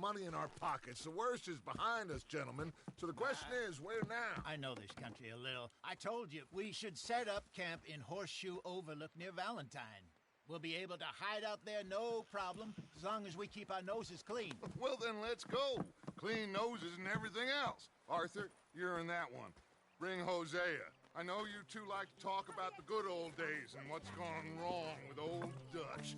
money in our pockets. The worst is behind us, gentlemen. So the question is, where now? I know this country a little. I told you, we should set up camp in Horseshoe Overlook near Valentine. We'll be able to hide out there, no problem, as long as we keep our noses clean. Well, then let's go. Clean noses and everything else. Arthur, you're in that one. Bring Hosea. I know you two like to talk about the good old days and what's gone wrong with old Dutch.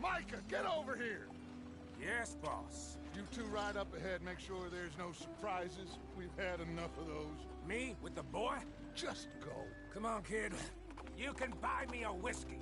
Micah, get over here! Yes, boss. You two ride up ahead, make sure there's no surprises. We've had enough of those. Me with the boy? Just go. Come on, kid. You can buy me a whiskey.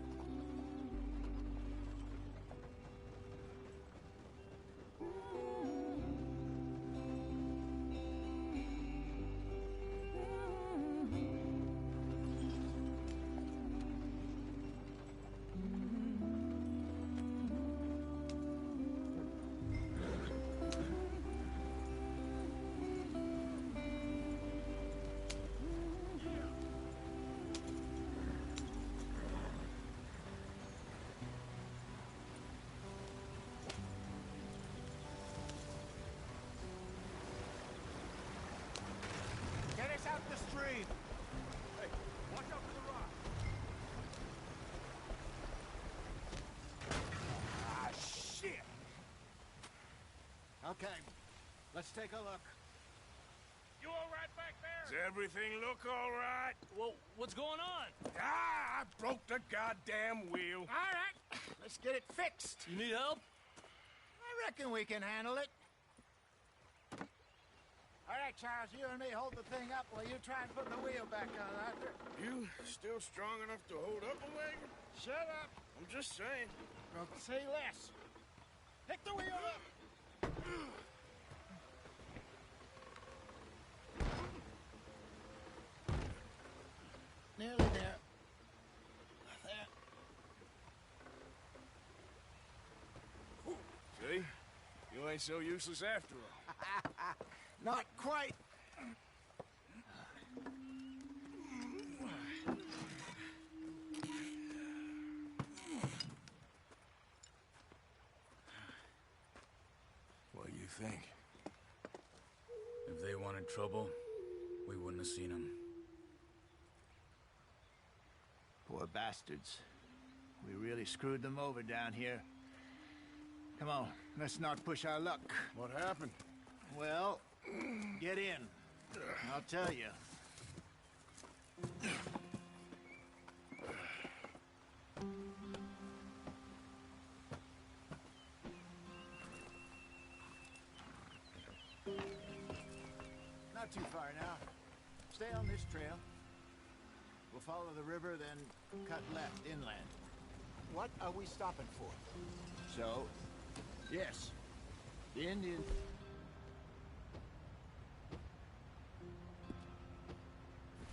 Get us out the stream! Hey, watch out for the rock. Ah, shit! Okay, let's take a look. You all right back there? Does everything look all right? Well, what's going on? Ah, I broke the goddamn wheel. All right, let's get it fixed. You need help? I reckon we can handle it. All right, Charles, you and me hold the thing up while you try and put the wheel back on, Arthur. You still strong enough to hold up a wagon? Shut up. I'm just saying. Don't say less. Pick the wheel up. Nearly there. There. See? You ain't so useless after all. Not quite. What do you think? If they wanted trouble, we wouldn't have seen them. Poor bastards. We really screwed them over down here. Come on, let's not push our luck. What happened? Well, get in. I'll tell you. Not too far now. Stay on this trail. We'll follow the river, then cut left inland. What are we stopping for? So, yes, the Indians...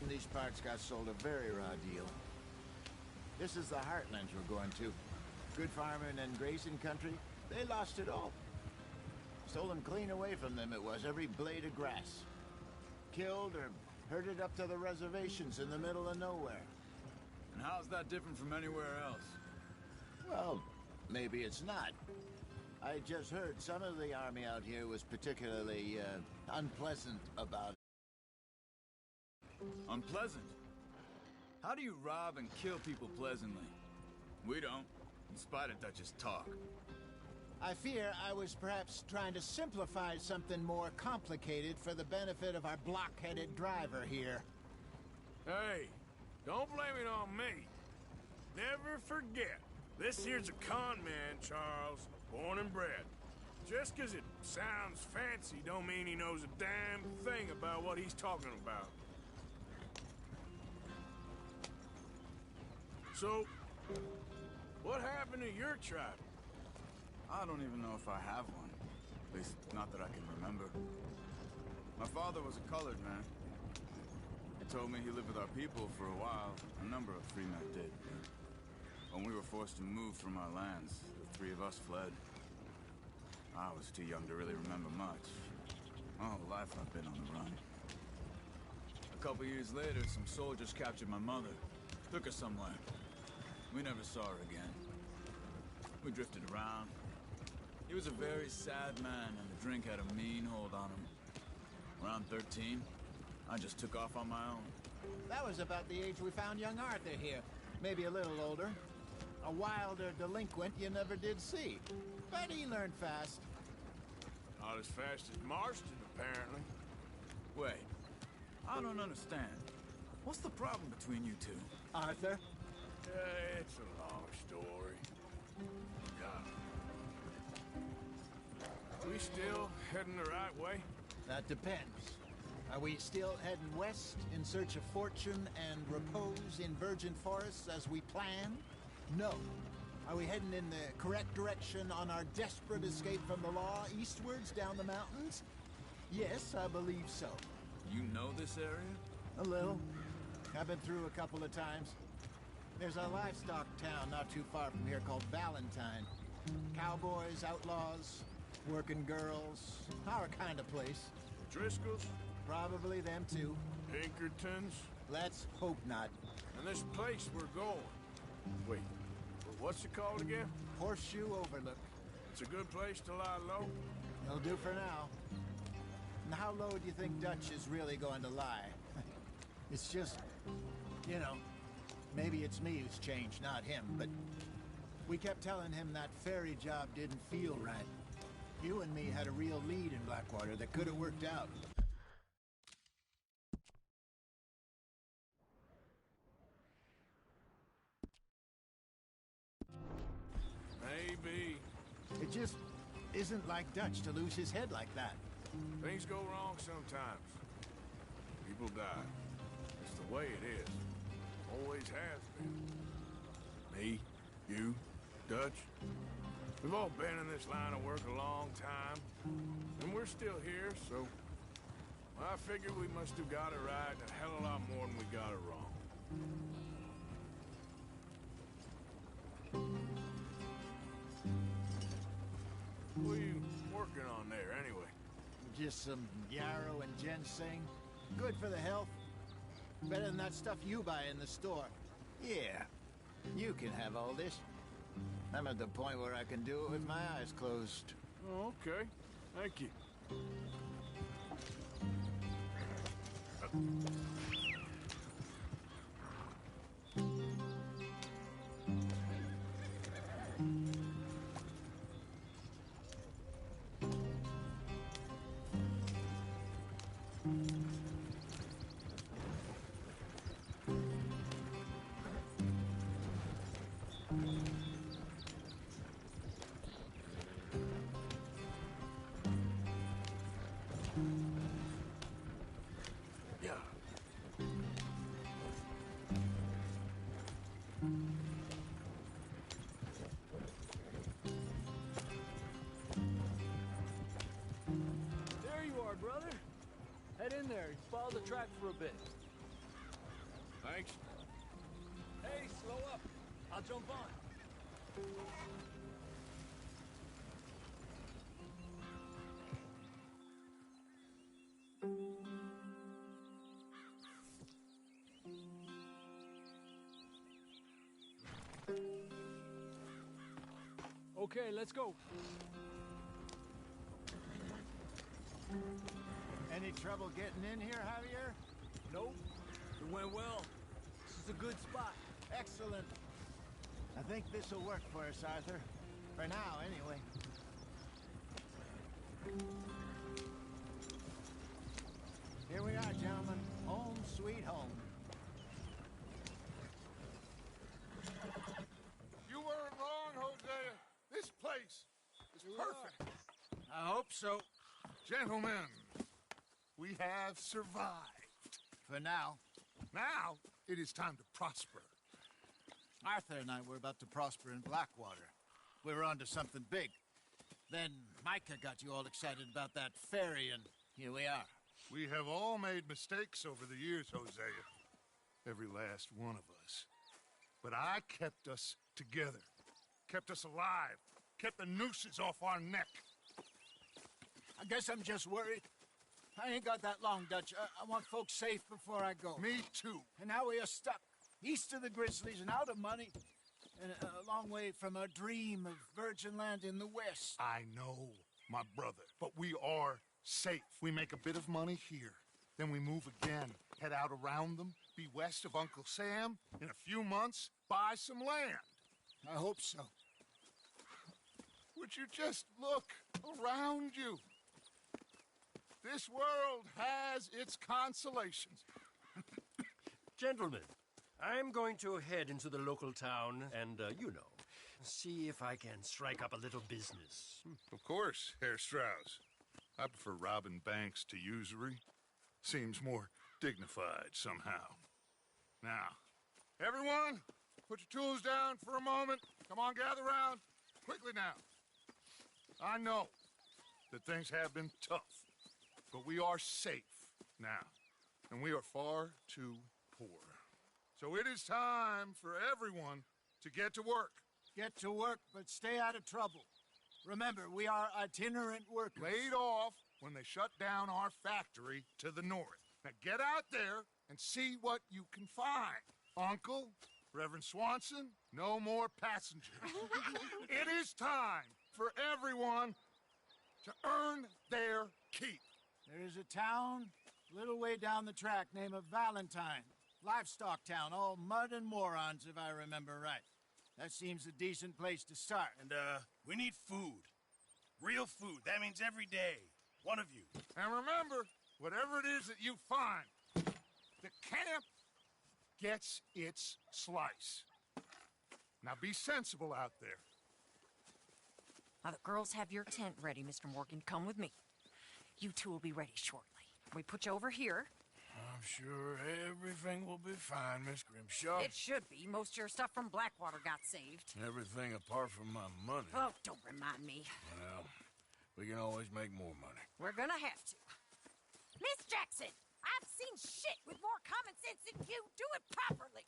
in these parts got sold a very raw deal. This is the heartlands we're going to. Good farming and grazing country, they lost it all. Stolen clean away from them it was, every blade of grass. Killed or herded up to the reservations in the middle of nowhere. And how's that different from anywhere else? Well, maybe it's not. I just heard some of the army out here was particularly, unpleasant about it. Unpleasant? How do you rob and kill people pleasantly? We don't, in spite of Dutch's talk. I fear I was perhaps trying to simplify something more complicated for the benefit of our block-headed driver here. Hey, don't blame it on me. Never forget, this here's a con man, Charles, born and bred. Just 'cause it sounds fancy don't mean he knows a damn thing about what he's talking about. So, what happened to your tribe? I don't even know if I have one. At least, not that I can remember. My father was a colored man. He told me he lived with our people for a while. A number of free men did. When we were forced to move from our lands, the three of us fled. I was too young to really remember much. My whole life I've been on the run. A couple years later, some soldiers captured my mother. Took her somewhere. We never saw her again. We drifted around. He was a very sad man, and the drink had a mean hold on him. Around 13, I just took off on my own. That was about the age we found young Arthur here. Maybe a little older. A wilder delinquent you never did see. But he learned fast. Not as fast as Marston, apparently. Wait, I don't understand. What's the problem between you two? Arthur? It's a long story. We still heading the right way? That depends. Are we still heading west in search of fortune and repose in virgin forests as we planned? No. Are we heading in the correct direction on our desperate escape from the law eastwards down the mountains? Yes, I believe so. You know this area? A little. I've been through a couple of times. There's a livestock town not too far from here called Valentine. Cowboys, outlaws, working girls, our kind of place. Driscoll's? Probably them too. Pinkertons? Let's hope not. And this place we're going. Wait, what's it called again? Horseshoe Overlook. It's a good place to lie low? It'll do for now. And how low do you think Dutch is really going to lie? It's just, you know, maybe it's me who's changed, not him, but we kept telling him that ferry job didn't feel right. You and me had a real lead in Blackwater that could have worked out. Maybe. It just isn't like Dutch to lose his head like that. Things go wrong sometimes. People die. It's the way it is. Always has been. Me, you, Dutch. We've all been in this line of work a long time. And we're still here, so... I figured we must have got it right a hell of a lot more than we got it wrong. What are you working on there, anyway? Just some yarrow and ginseng. Good for the health. Better than that stuff you buy in the store. Yeah, you can have all this. I'm at the point where I can do it with my eyes closed. Oh, okay. Thank you. Brother, head in there and follow the track for a bit. Thanks. Hey, slow up. I'll jump on. Okay, let's go. Any trouble getting in here, Javier? Nope. It went well. This is a good spot. Excellent. I think this will work for us, Arthur. For now, anyway. Here we are, gentlemen. Home sweet home. You weren't wrong, Hosea. This place is perfect. I hope so. Gentlemen, we have survived. For now. Now, it is time to prosper. Arthur and I were about to prosper in Blackwater. We were onto something big. Then Micah got you all excited about that ferry, and here we are. We have all made mistakes over the years, Hosea. Every last one of us. But I kept us together. Kept us alive. Kept the nooses off our neck. I guess I'm just worried. I ain't got that long, Dutch. I want folks safe before I go. Me too. And now we are stuck, east of the Grizzlies and out of money, and a long way from our dream of virgin land in the west. I know, my brother, but we are safe. We make a bit of money here, then we move again, head out around them, be west of Uncle Sam, in a few months, buy some land. I hope so. Would you just look around you? This world has its consolations. Gentlemen, I'm going to head into the local town and, see if I can strike up a little business. Of course, Herr Strauss. I prefer robbing banks to usury. Seems more dignified somehow. Now, everyone, put your tools down for a moment. Come on, gather round. Quickly now. I know that things have been tough, but we are safe now, and we are far too poor. So it is time for everyone to get to work. Get to work, but stay out of trouble. Remember, we are itinerant workers. Laid off when they shut down our factory to the north. Now get out there and see what you can find. Uncle, Reverend Swanson, no more passengers. It is time for everyone to earn their keep. There is a town a little way down the track named Valentine. Livestock town, all mud and morons, if I remember right. That seems a decent place to start. And, we need food. Real food. That means every day. One of you. And remember, whatever it is that you find, the camp gets its slice. Now be sensible out there. Now the girls have your tent ready, Mr. Morgan. Come with me. You two will be ready shortly. We put you over here. I'm sure everything will be fine, Miss Grimshaw. It should be. Most of your stuff from Blackwater got saved. Everything apart from my money. Oh, don't remind me. Well, we can always make more money. We're gonna have to. Miss Jackson, I've seen shit with more common sense than you. Do it properly.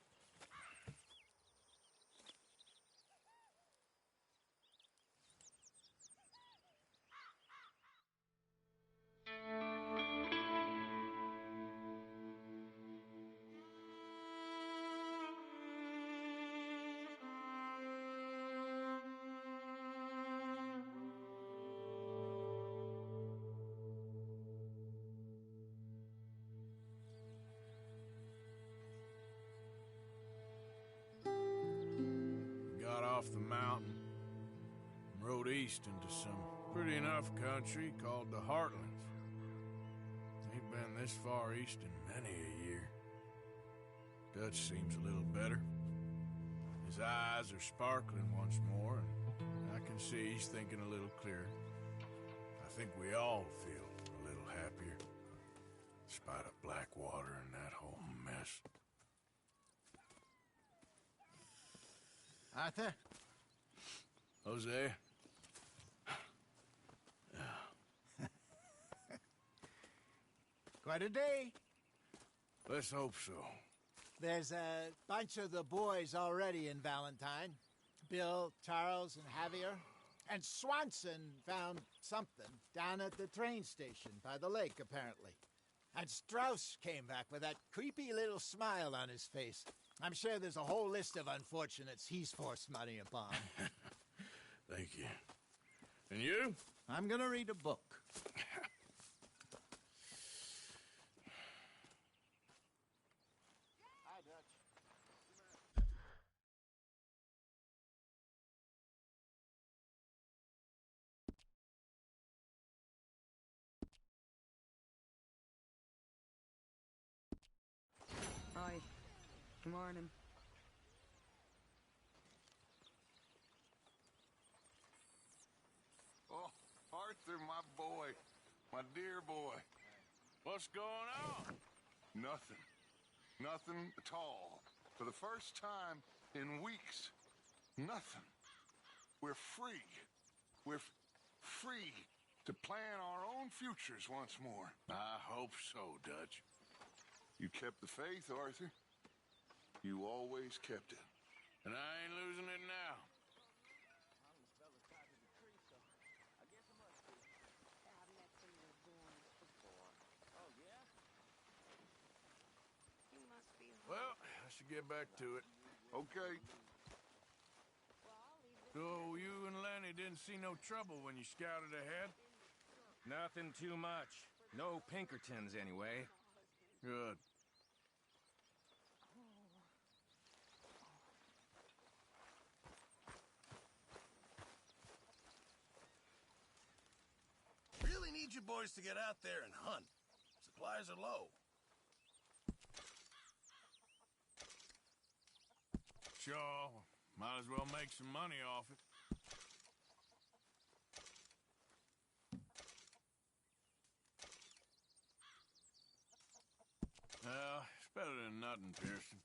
Got off the mountain and rode east into some pretty enough country called the Heartlands. Ain't been this far east in many a year. Dutch seems a little better. His eyes are sparkling once more, and I can see he's thinking a little clearer. I think we all feel a little happier, in spite of Blackwater and that whole mess. Arthur? Jose? Quite a day. Let's hope so. There's a bunch of the boys already in Valentine. Bill, Charles, and Javier. And Swanson found something down at the train station by the lake, apparently. And Strauss came back with that creepy little smile on his face. I'm sure there's a whole list of unfortunates he's forced money upon. Thank you. And you? I'm gonna read a book. Good morning. Oh, Arthur, my boy. My dear boy. What's going on? Nothing. Nothing at all. For the first time in weeks. Nothing. We're free. We're free to plan our own futures once more. I hope so, Dutch. You kept the faith, Arthur. You always kept it. And I ain't losing it now. Well, I should get back to it. Okay. So you and Lenny didn't see no trouble when you scouted ahead? Nothing too much. No Pinkertons, anyway. Good. Really need you boys to get out there and hunt. Supplies are low. Sure. Might as well make some money off it. Well, it's better than nothing, Pearson.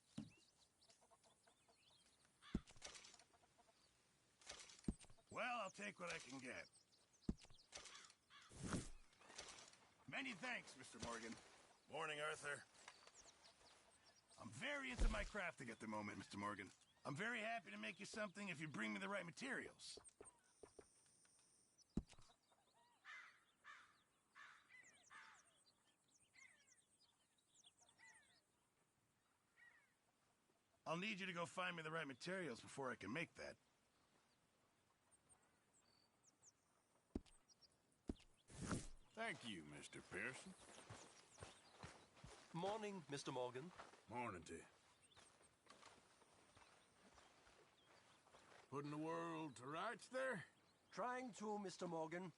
Well, I'll take what I can get. Many thanks, Mr. Morgan. Morning, Arthur. I'm very into my crafting at the moment, Mr. Morgan. I'm very happy to make you something if you bring me the right materials. I'll need you to go find me the right materials before I can make that. Thank you, Mr. Pearson. Morning, Mr. Morgan. Morning to you. Putting the world to rights there? Trying to, Mr. Morgan.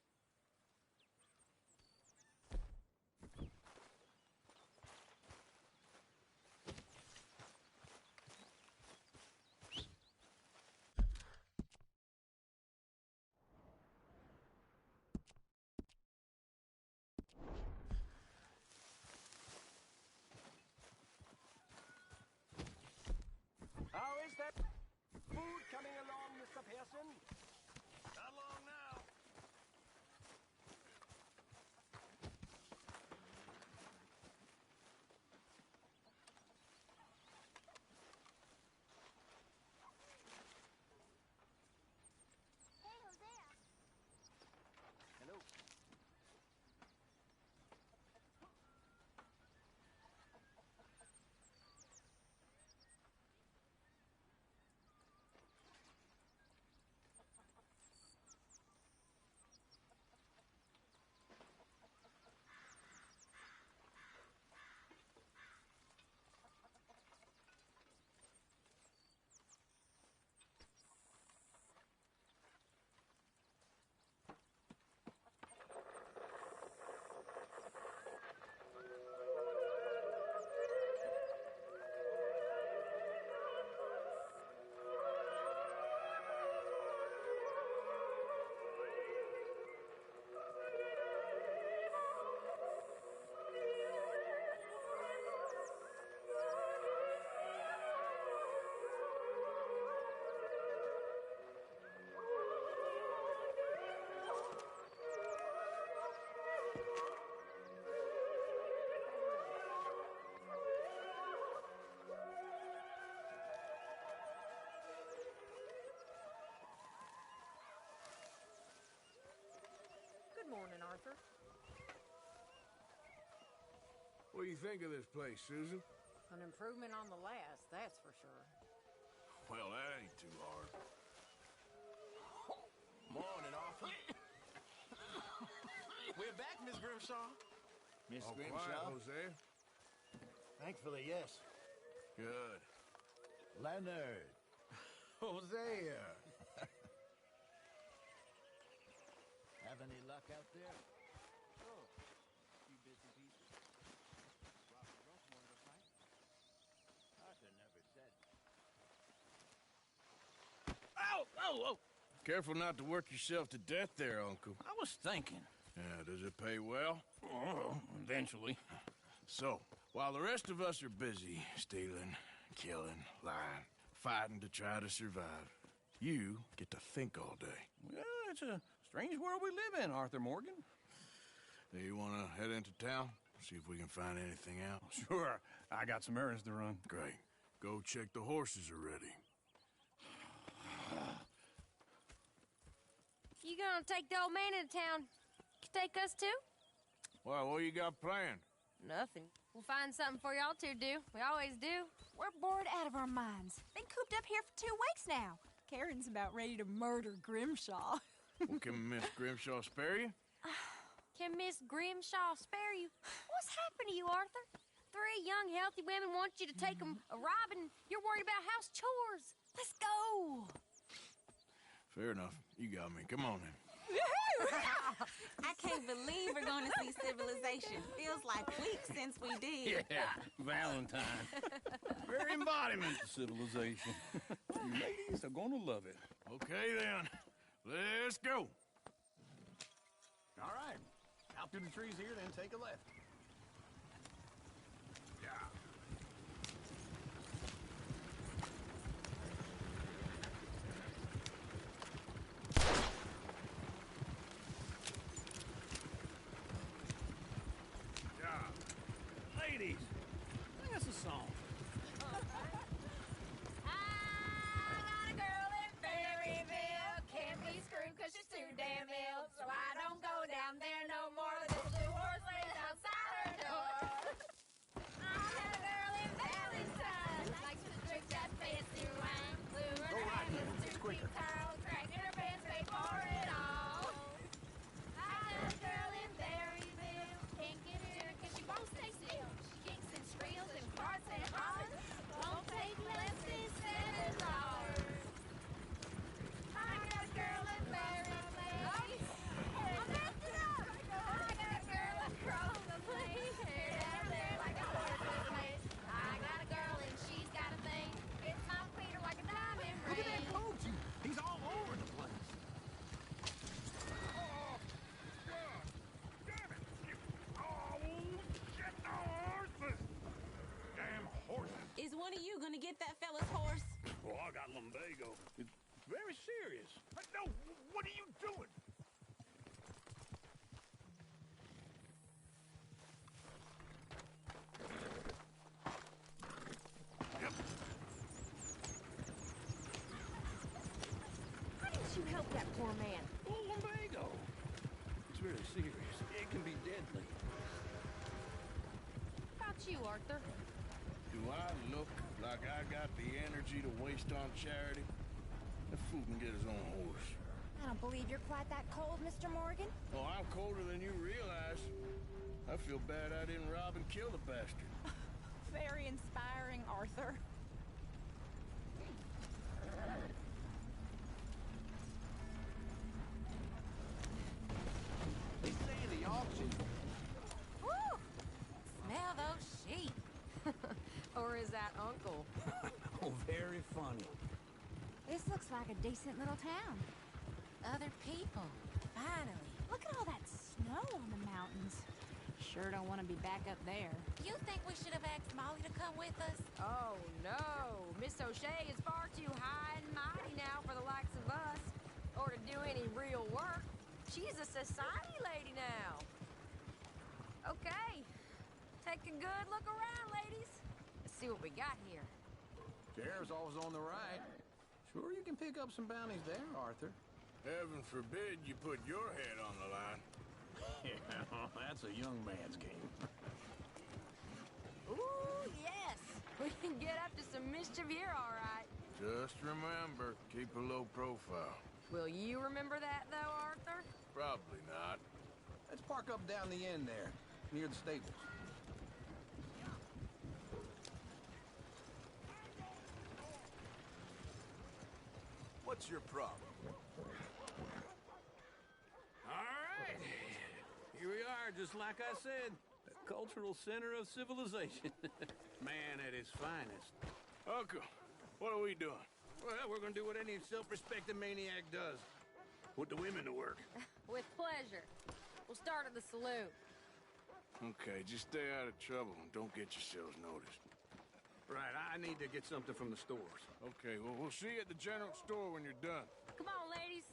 How is that food coming along, Mr. Pearson? Not long now. Hello. Good morning, Arthur. What do you think of this place, Susan? An improvement on the last, that's for sure. Well, that ain't too hard. Morning, Arthur. We're back, Miss Grimshaw. Miss All quiet, Grimshaw? Hosea. Thankfully, yes. Good. Leonard. Hosea. Have any luck out there? Oh, few bits and pieces. Robbie Rush wanted to fight. Arthur never Oh. Careful not to work yourself to death there, Uncle. I was thinking. Yeah, does it pay well? Oh, eventually. So, while the rest of us are busy stealing, killing, lying, fighting to try to survive, you get to think all day. Well, it's a strange world we live in, Arthur Morgan. Do you want to head into town? See if we can find anything out? Sure. I got some errands to run. Great. Go check the horses are ready. You gonna take the old man into town? You take us too? Well, what you got planned? Nothing. We'll find something for y'all to do. We always do. We're bored out of our minds. Been cooped up here for 2 weeks now. Karen's about ready to murder Grimshaw. Well, can Miss Grimshaw spare you? Can Miss Grimshaw spare you? What's happened to you, Arthur? 3 young, healthy women want you to take them a robbing. You're worried about house chores. Let's go. Fair enough. You got me. Come on, then. I can't believe we're going to see civilization. Feels like weeks since we did. Yeah, Valentine. Very embodiment of civilization. You ladies are going to love it. Okay, then. Let's go. All right. Out through the trees here, then take a left. Ladies, sing us a song. I got a girl in Berryville. Can't be screwed 'cause she's too damn ill. So I don't go down there no more. The blue horse lays outside her door. I had a girl in Valentine. Likes to drink that fancy wine. Blue her hands, two quicker towels. Cracking her pants, pay for it all. I had a girl in Berryville. Can't get her 'cause she won't stay still. She kicks and squeals and farts and hollers. Won't take less than $7. I got a girl in Berryville. I'm messing up. I got a girl across the place. Hair down there like a horse's lace. I got a girl and she's got a thing. It's my Peter like a diamond Look at that ring. coach. He's all over the place. Damn it! Oh, shit, no horses! Damn horses! Is one of you going to get that fella's horse? Oh, I got lumbago. It's very serious. No, what are you doing? Why didn't you help that poor man? Oh, lumbago. It's very serious. It can be deadly. How about you, Arthur? Do I look like I got the energy to waste on charity? That fool can get his own horse. I don't believe you're quite that cold, Mr. Morgan. Oh, I'm colder than you realize. I feel bad I didn't rob and kill the bastard. Very inspiring, Arthur. They say the auction. Woo! Smell those sheep. Or is that Uncle? Oh, very funny. This looks like a decent little town. Other people. Finally. Look at all that snow on the mountains. Sure don't want to be back up there. You think we should have asked Molly to come with us? Oh, no. Miss O'Shea is far too high and mighty now for the likes of us. Or to do any real work. She's a society lady now. Okay. Take a good look around, ladies. Let's see what we got here. Sheriff's always on the right. Sure you can pick up some bounties there, Arthur. Heaven forbid you put your head on the line. Yeah, that's a young man's game. Ooh, yes. We can get up to some mischief here, all right. Just remember, keep a low profile. Will you remember that, though, Arthur? Probably not. Let's park up down the end there, near the stables. What's your problem? All right. Here we are, just like I said. The cultural center of civilization. Man at his finest. Uncle, what are we doing? Well, we're gonna do what any self-respecting maniac does. Put the women to work. With pleasure. We'll start at the saloon. Okay, just stay out of trouble and don't get yourselves noticed. Right, I need to get something from the stores. Okay, well, we'll see you at the general store when you're done. Come on, ladies.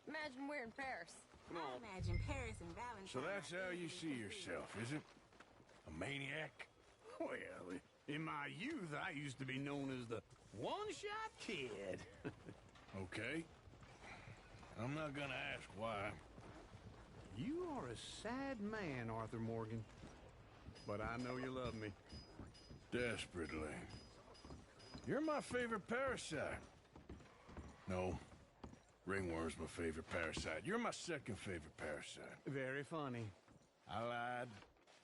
Imagine we're in Paris. Come on. Imagine Paris and Valentine. So that's how you see yourself, is it? A maniac? Well, in my youth, I used to be known as the one-shot kid. Okay. I'm not gonna ask why. You are a sad man, Arthur Morgan. But I know you love me. Desperately. You're my favorite parasite. No. Ringworm's my favorite parasite. You're my second favorite parasite. Very funny. I lied.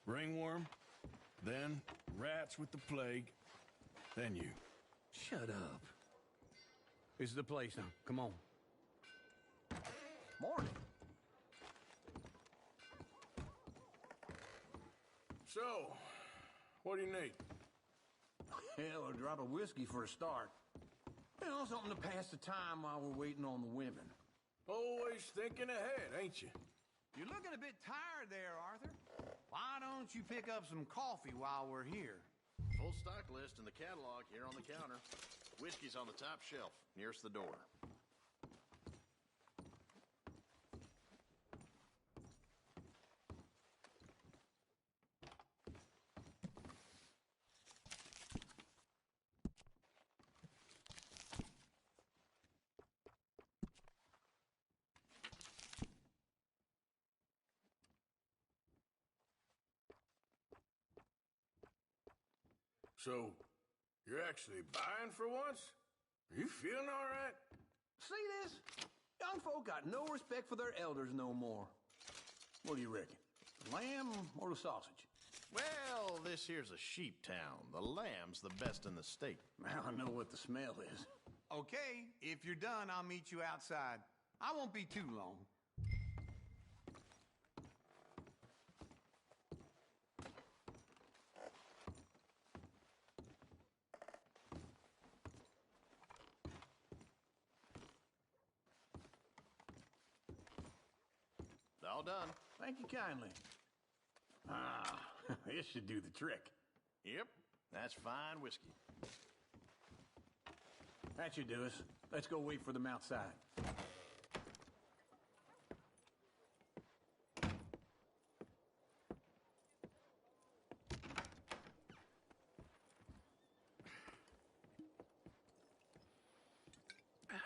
Ringworm, then rats with the plague, then you. Shut up. This is the place now. Come on. Morning. So, what do you need? Hell, a drop of whiskey for a start. You know, something to pass the time while we're waiting on the women. Always thinking ahead, ain't you? You're looking a bit tired there, Arthur. Why don't you pick up some coffee while we're here? Full stock list in the catalog here on the counter. Whiskey's on the top shelf, nearest the door. So, you're actually buying for once? Are you feeling all right? See this? Young folk got no respect for their elders no more. What do you reckon? The lamb or the sausage? Well, this here's a sheep town. The lamb's the best in the state. I know what the smell is. Okay, if you're done, I'll meet you outside. I won't be too long. All done. Thank you kindly. Ah, this should do the trick. Yep, that's fine whiskey. That should do us. Let's go wait for them outside.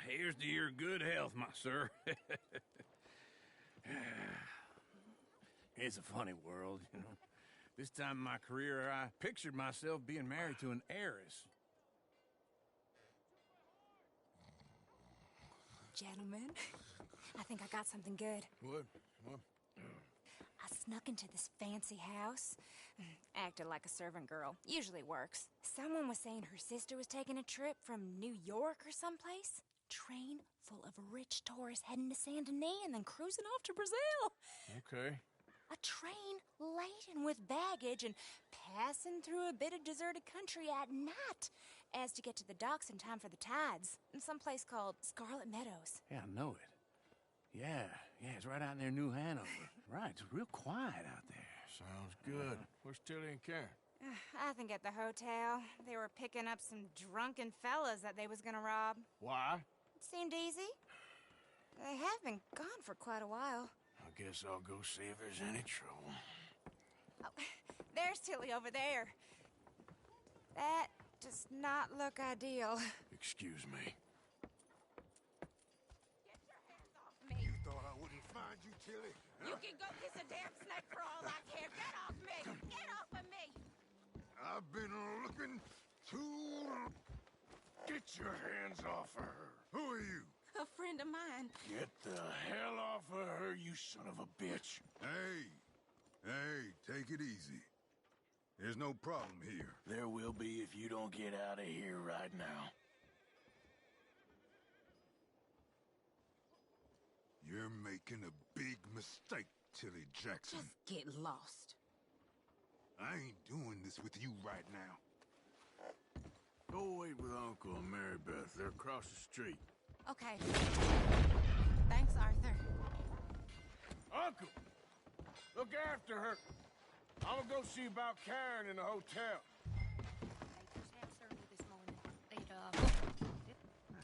Here's to your good health, my sir. It's a funny world, you know. This time in my career, I pictured myself being married to an heiress. Gentlemen, I think I got something good. What? I snuck into this fancy house. Acted like a servant girl. Usually works. Someone was saying her sister was taking a trip from New York or someplace. Train full of rich tourists heading to Saint Denis and then cruising off to Brazil. Okay. A train laden with baggage and passing through a bit of deserted country at night as to get to the docks in time for the tides in some place called Scarlet Meadows. Yeah, I know it. Yeah, it's right out near New Hanover. Right, it's real quiet out there. Sounds good. Where's Tilly and Karen? I think at the hotel. They were picking up some drunken fellas that they was gonna rob. Why? It seemed easy. They have been gone for quite a while. I guess I'll go see if there's any trouble. Oh, there's Tilly over there. That does not look ideal. Excuse me. Get your hands off me. You thought I wouldn't find you, Tilly? You can go kiss a damn snake for all I care. Get off me. Get off of me. I've been looking to... Get your hands off her. Who are you? A friend of mine. Get the hell off of her, you son of a bitch. Hey, take it easy. There's no problem here. There will be if you don't get out of here right now. You're making a big mistake, Tilly Jackson. Just get lost. I ain't doing this with you right now. Go wait with Uncle and Mary Beth. They're across the street. Okay. Thanks, Arthur. Uncle! Look after her. I'm gonna go see about Karen in the hotel.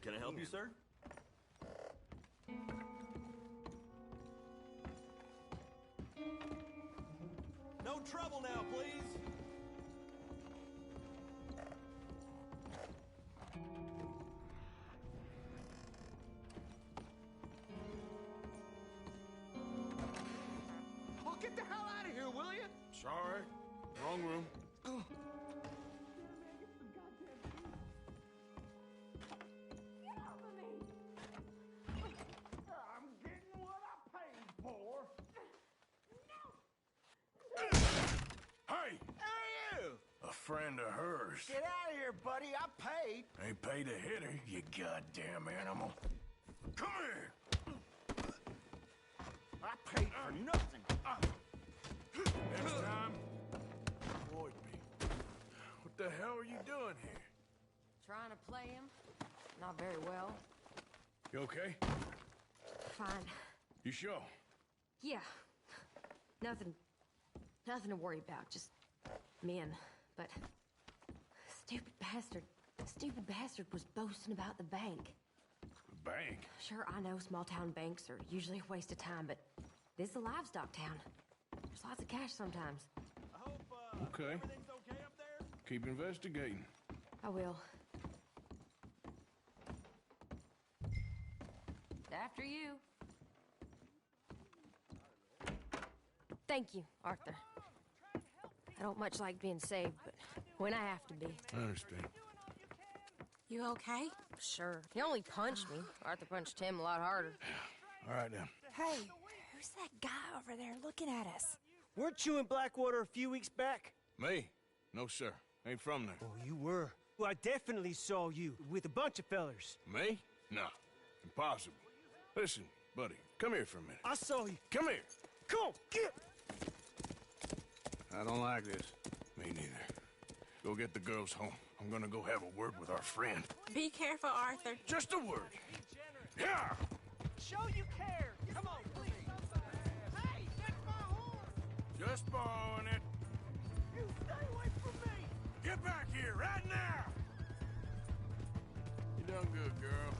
Can I help you, sir? No trouble now, please. Oh, get the hell out of here, will you? Sorry. Wrong room. I'm getting what I paid for. Hey! Hey, you! A friend of hers. Get out of here, buddy. I paid. Ain't paid to hit her, you goddamn animal. Come here! I paid for nothing. Next time, avoid me. What the hell are you doing here? Trying to play him? Not very well. You okay? Fine. You sure? Yeah. Nothing to worry about. Just men. But stupid bastard was boasting about the bank. Bank? Sure, I know small town banks are usually a waste of time, but this is a livestock town. There's lots of cash sometimes. I hope, Okay. everything's okay up there? Keep investigating. I will. After you. Thank you, Arthur. I don't much like being saved, but when I have to be. I understand. You okay? Sure. He only punched me. Arthur punched him a lot harder. All right, then. Hey, who's that guy over there looking at us? Weren't you in Blackwater a few weeks back? Me? No, sir. Ain't from there. Oh, you were. Well, I definitely saw you with a bunch of fellers. Me? No. Impossible. Listen, buddy, come here for a minute. I saw you. Come here. Come on, get! I don't like this. Me neither. Go get the girls home. I'm gonna go have a word with our friend. Be careful, Arthur. Just a word. Yeah! Show you care. Come on, please. Hey, that's my horse. Just borrowing it. You stay away from me. Get back here right now! You done good, girl.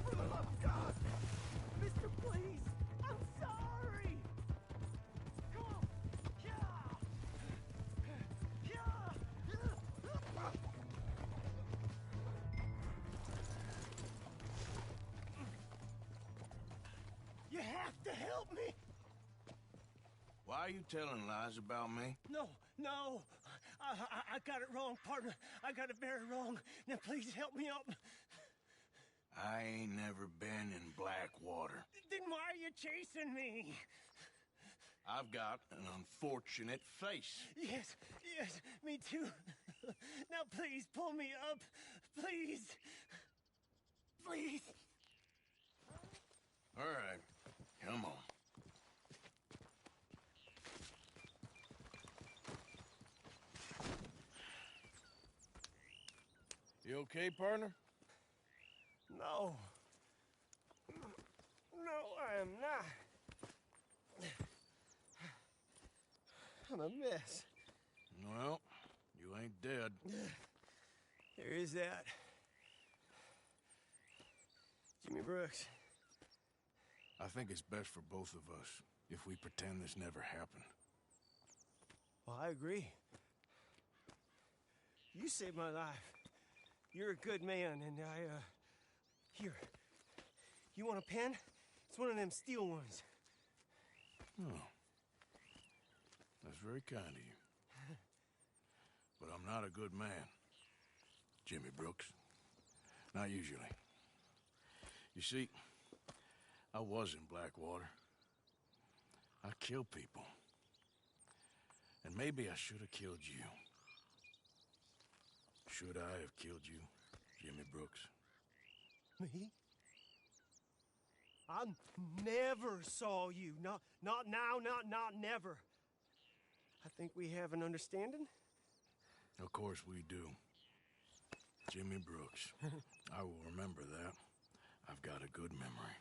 For the love of God. Mister, please. I'm sorry. Come on. You have to help me. Why are you telling lies about me? No. I got it wrong, partner. I got it very wrong. Now, please help me up. I ain't never been in Blackwater. Then why are you chasing me? I've got an unfortunate face. Yes, me too. Now, please, pull me up. Please. Please. All right, come on. You okay, partner? No. No, I am not. I'm a mess. Well, you ain't dead. There is that. Jimmy Brooks. I think it's best for both of us if we pretend this never happened. Well, I agree. You saved my life. You're a good man, and here. You want a pen? It's one of them steel ones. Oh. That's very kind of you. But I'm not a good man, Jimmy Brooks. Not usually. You see, I was in Blackwater. I killed people. And maybe I should have killed you. Should I have killed you, Jimmy Brooks? Me? I never saw you. Not now, not never. I think we have an understanding? Of course we do. Jimmy Brooks. I will remember that. I've got a good memory.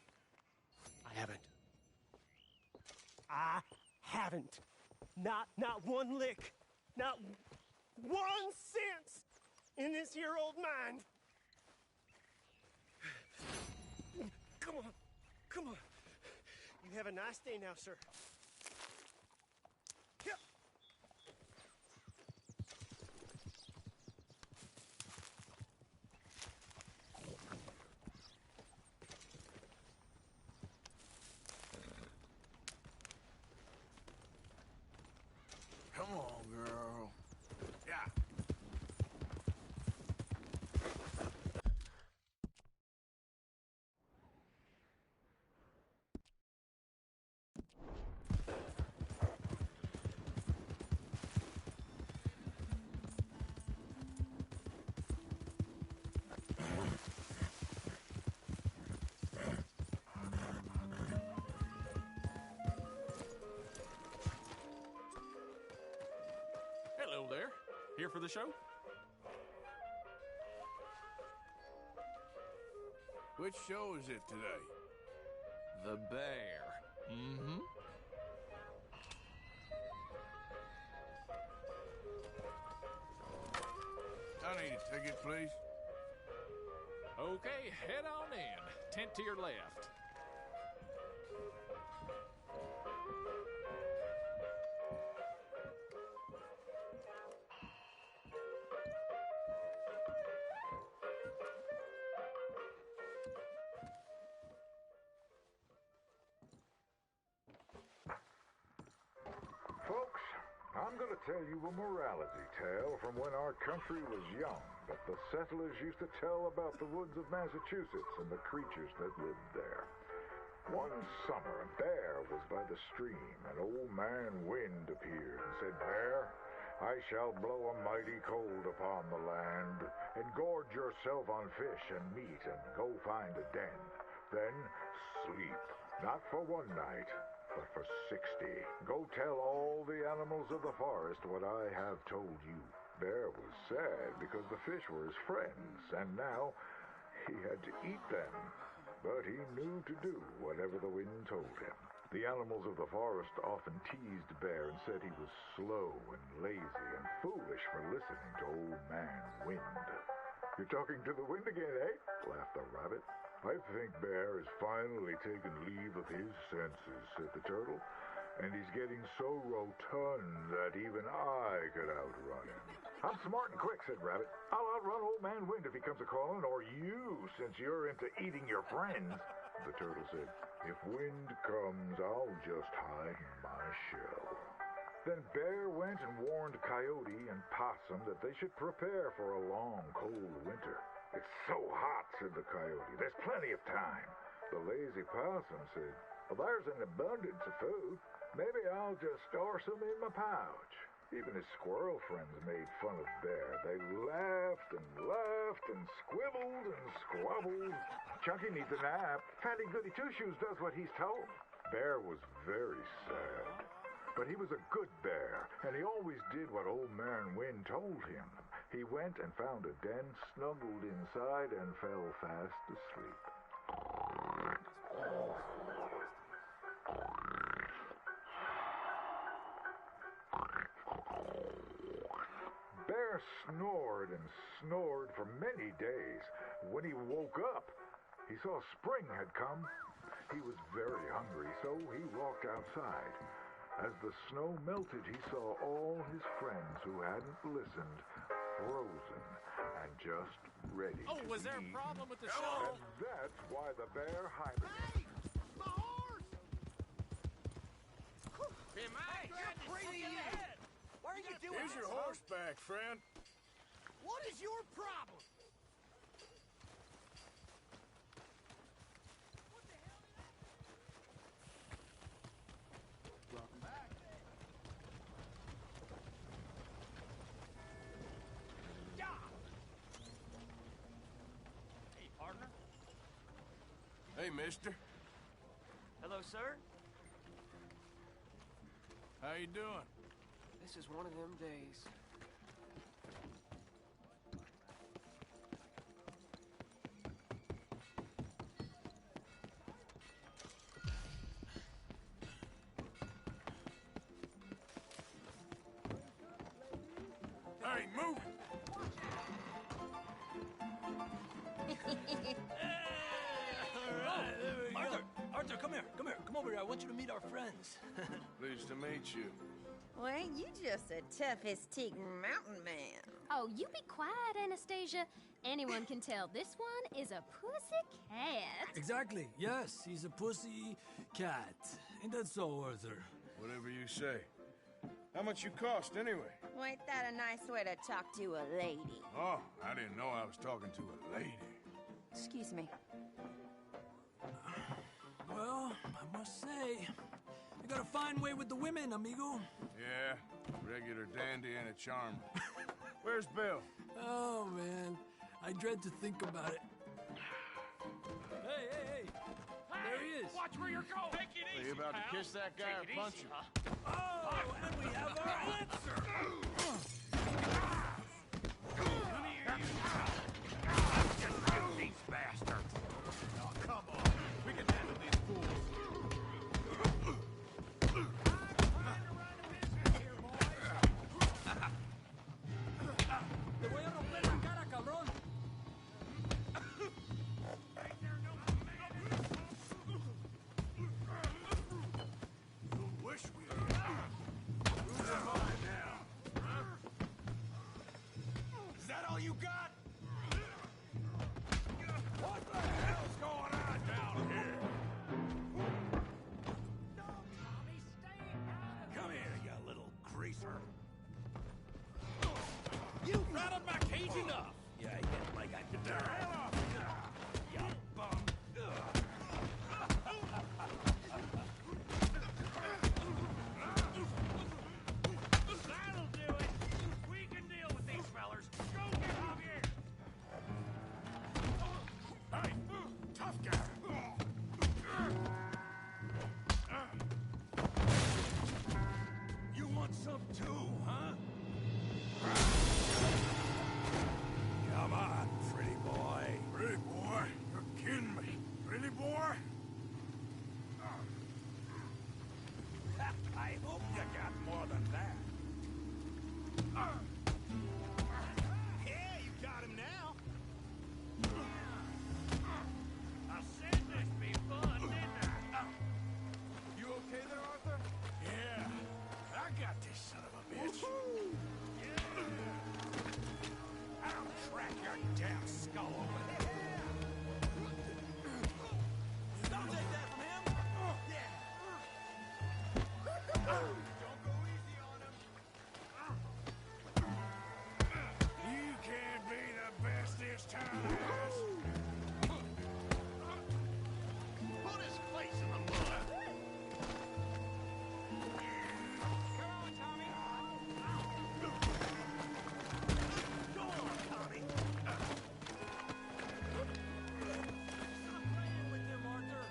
I haven't. Not one lick. Not 1 cent in this here old mine. Come on. You have a nice day now, sir. Yep. Come on, girl. Yeah. Hello there. Here for the show? Which show is it today? The Bear. Mm-hmm. I need a ticket, please. Okay, head on in. Tent to your left. Folks, I'm going to tell you a morality tale from when our country was young that the settlers used to tell about the woods of Massachusetts and the creatures that lived there. One summer, a bear was by the stream, and Old Man Wind appeared and said, "Bear, I shall blow a mighty cold upon the land, and gorge yourself on fish and meat, and go find a den. Then sleep, not for one night, but for 60. Go tell all the animals of the forest what I have told you." Bear was sad because the fish were his friends, and now he had to eat them. But he knew to do whatever the wind told him. The animals of the forest often teased Bear and said he was slow and lazy and foolish for listening to Old Man Wind. "You're talking to the wind again, eh?" laughed the rabbit. "I think Bear has finally taken leave of his senses," said the turtle. "And he's getting so rotund that even I could outrun him." "I'm smart and quick," said Rabbit. "I'll outrun Old Man Wind if he comes a-calling, or you, since you're into eating your friends." The turtle said, "If Wind comes, I'll just hide in my shell." Then Bear went and warned Coyote and Possum that they should prepare for a long, cold winter. "It's so hot," said the Coyote. "There's plenty of time." The lazy Possum said, "Well, there's an abundance of food. Maybe I'll just store some in my pouch." Even his squirrel friends made fun of Bear. They laughed and squibbled and squabbled. "Chunky needs a nap. Fatty Goody Two-Shoes does what he's told." Bear was very sad. But he was a good bear, and he always did what Old Man Wind told him. He went and found a den, snuggled inside, and fell fast asleep. Bear snored and snored for many days. When he woke up, he saw spring had come. He was very hungry, so he walked outside. As the snow melted, he saw all his friends who hadn't listened, frozen and just ready to was there eat. a problem with the show? And that's why the bear hibernated. My horse! Hey, You're crazy in the head! What are you doing? Here's your horse back, friend. What is your problem? Welcome back. Hey, partner. Hey, mister. sir. How you doing? This is one of them days. Hey, move it! Arthur, come here. Come over here. I want you to meet our friends. Pleased to meet you. Well, ain't you just the toughest teak mountain man? Oh, you be quiet, Anastasia. Anyone can tell this one is a pussy cat. Exactly. Yes, he's a pussy cat. Ain't that so, Arthur? Whatever you say. How much you cost, anyway? Well, ain't that a nice way to talk to a lady? Oh, I didn't know I was talking to a lady. Excuse me. Well, I must say, you got a fine way with the women, amigo. Yeah, regular dandy and a charmer. Where's Bill? Oh, man. I dread to think about it. Hey! There he is. Watch where you're going. Take it easy, Are you about to kiss that guy or punch him? Oh, and we have our answer. Come here, you. Just shoot these bastards. Oh, come on. We can handle these fools. Te voy a romper la cara, cabrón. Wish we had. Who's in mine now? Is that all you got? What the hell's going on down here? Come here, you little greaser. You rattled my cage enough. Yeah, I get like I did. Hell off! You bum. That'll do it. We can deal with these fellers. Go get Javier. Hey, tough guy. You want some too, huh? Come on, pretty boy. Pretty boy, you're kidding me. Pretty boy? I hope you got more than that. Yeah, you got him now. I said this'd be fun, didn't I? You okay there, Arthur? Yeah, I got this son of a bitch. I'll crack your damn skull open. Don't take that from him. Yeah. Don't go easy on him. You can't be the best this town has. Put his face in the mud. Come on, Tommy. Go on, Tommy. Stop playing with him, Arthur.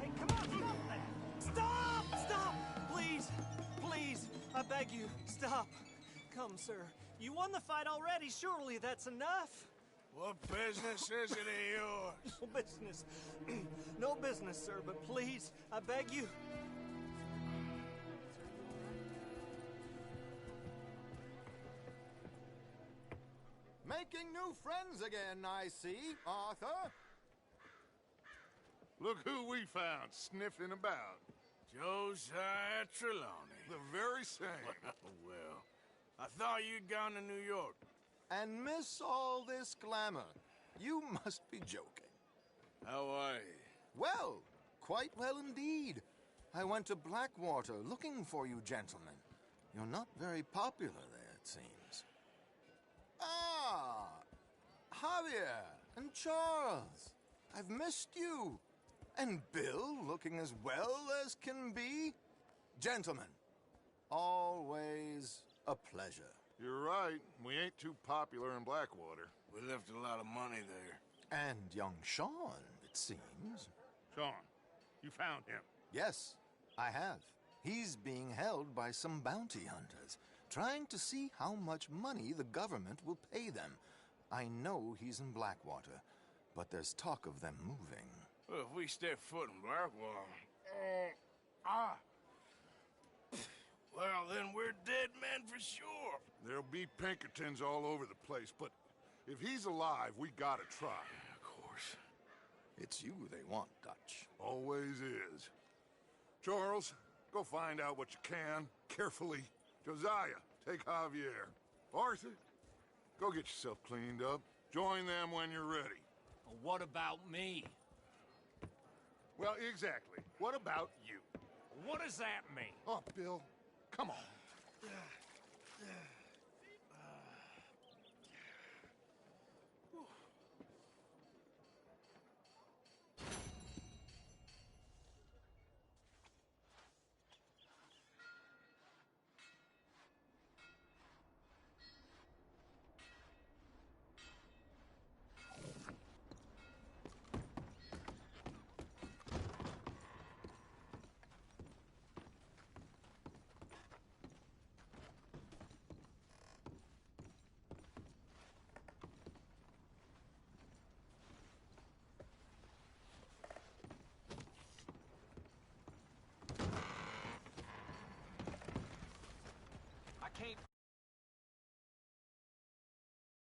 Hey, come on, stop that! Stop! Please, I beg you, stop. Come, sir. You won the fight already. Surely that's enough. What business is it of yours? No business. No business, sir, but please, I beg you. Making new friends again, I see, Arthur. Look who we found sniffing about. Josiah Trelawney. The very same. Well, I thought you'd gone to New York. And miss all this glamour. You must be joking. How are you? Well, quite well indeed. I went to Blackwater looking for you gentlemen. You're not very popular there, it seems. Ah, Javier and Charles. I've missed you. And Bill looking as well as can be. Gentlemen, always A pleasure. You're right. We ain't too popular in Blackwater. We left a lot of money there. And young Sean, it seems. Sean, you found him? Yes, I have. He's being held by some bounty hunters, trying to see how much money the government will pay them. I know he's in Blackwater, but there's talk of them moving. Well, if we step foot in Blackwater... Well, then we're dead men for sure. There'll be Pinkertons all over the place, but if he's alive, we gotta try. Of course. It's you they want, Dutch. Always is. Charles, go find out what you can, carefully. Josiah, take Javier. Arthur, go get yourself cleaned up. Join them when you're ready. Well, what about me? Well, exactly. What about you? What does that mean? Oh, Bill, come on. I can't